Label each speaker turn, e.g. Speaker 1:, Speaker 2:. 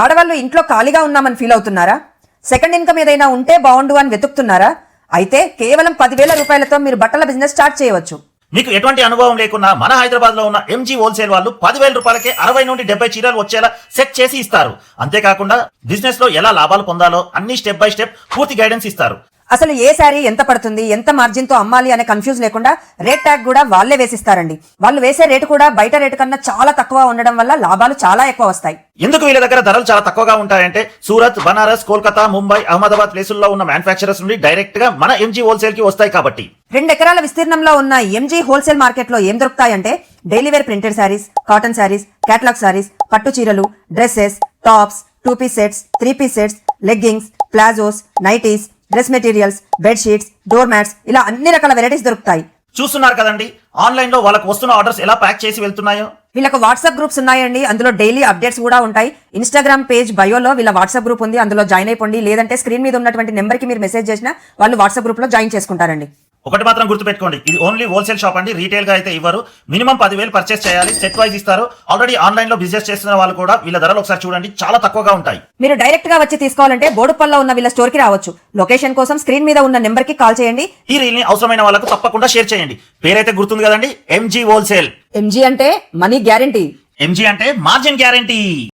Speaker 1: ఆడవాళ్ళు ఇంట్లో ఖాళీగా ఉన్నామని ఫీల్ అవుతున్నారా? సెకండ్ ఇన్కమ్ ఏదైనా ఉంటే బాగుండు అని వెతుకుతున్నారా? అయితే కేవలం 10,000 రూపాయలతో మీరు బట్టల బిజినెస్ స్టార్ట్ చేయవచ్చు.
Speaker 2: మీకు ఎటువంటి అనుభవం లేకున్నా మన హైదరాబాద్ లో ఉన్న ఎంజీ హోల్సేల్ వాళ్ళు 10,000 రూపాయలకే 60 నుండి 70 చీరలు వచ్చేలా సెట్ చేసి ఇస్తారు. అంతేకాకుండా బిజినెస్ లో ఎలా లాభాలు పొందాలో అన్ని స్టెప్ బై స్టెప్ పూర్తి గైడెన్స్ ఇస్తారు.
Speaker 1: అసలు ఏ శారీ ఎంత పడుతుంది, ఎంత మార్జిన్ తో అమ్మాలి అనే కన్ఫ్యూజ్ లేకుండా రేట్ ట్యాగ్ కూడా వాళ్ళే వేసిస్తారండి. వాళ్ళు వేసే రేటు కూడా బయట రేటు కన్నా చాలా తక్కువ ఉండడం వల్ల లాభాలు చాలా ఎక్కువ వస్తాయి.
Speaker 2: ఎందుకు వీళ్ళ దగ్గర ధరలు చాలా తక్కువగా ఉంటాయంటే సూరత్, బనారస్, కోల్కతా, ముంబై, అహ్మదాబాద్ ప్లేసుల్లో ఉన్న మ్యానుఫ్యాక్చరర్స్ నుండి డైరెక్ట్ గా మన ఎంజీ హోల్సేల్ కి వస్తాయి కాబట్టి.
Speaker 1: 2 ఎకరాల విస్తీర్ణంలో ఉన్న ఎంజీ హోల్సేల్ మార్కెట్ లో ఏం దొరుకుతాయంటే daily wear printed sarees, cotton sarees, catalog sarees, పట్టు చీరలు, dresses, tops, 2-piece sets, 3-piece sets, leggings, palazzos, nighties, dress materials, bedsheets, door mats, ఇలా అన్ని రకాల వెరైటీస్ దొరుకుతాయి.
Speaker 2: చూస్తున్నారు కదండి ఆన్లైన్ లో వాళ్ళకు వస్తున్న ఆర్డర్స్ ఎలా ప్యాక్ చేసి వెళ్తున్నాయో.
Speaker 1: వీళ్ళకు వాట్సాప్ గ్రూప్స్ ఉన్నాయండి, అందులో డైలీ అప్డేట్స్ కూడా ఉంటాయి. ఇన్స్టాగ్రామ్ పేజ్ బయోలో వీళ్ళ వాట్సాప్ గ్రూప్ ఉంది, అందులో జాయిన్ అయిపోండి. లేదంటే స్క్రీన్ మీద ఉన్నటువంటి నెంబర్ కి మీరు మెసేజ్ చేసినా వాళ్ళు వాట్సాప్ గ్రూప్ లో జాయిన్ చేసుకుంటారండి.
Speaker 2: ఒకటి మాత్రం గుర్తుపెట్టుకోండి, ఇది ఓన్లీ హోల్సేల్ షాప్ అండి, రీటైల్ గా అయితే ఇవ్వరు. మినిమం 10,000 పర్చేస్ చేయాలి, సెట్ వైజ్ ఇస్తారు. ఆల్రెడీ ఆన్లైన్ లో బిజినెస్ చేస్తున్న వాళ్ళు కూడా వీళ్ళ ధరలు ఒకసారి చూడండి, చాలా తక్కువగా ఉంటాయి.
Speaker 1: మీరు డైరెక్ట్ గా వచ్చి తీసుకోవాలంటే బోడుపల్లో ఉన్న వీళ్ళ స్టోర్ కి రావచ్చు. లొకేషన్ కోసం స్క్రీన్ మీద ఉన్న నెంబర్ కి కాల్ చేయండి.
Speaker 2: ఈ రీల్ ని అవసరమైన వాళ్ళకు తప్పకుండా షేర్ చేయండి. పేరైతే గుర్తుంది కదండి, ఎంజీ హోల్సేల్.
Speaker 1: ఎంజీ అంటే మనీ గ్యారంటీ,
Speaker 2: ఎంజీ అంటే మార్జిన్ గ్యారంటీ.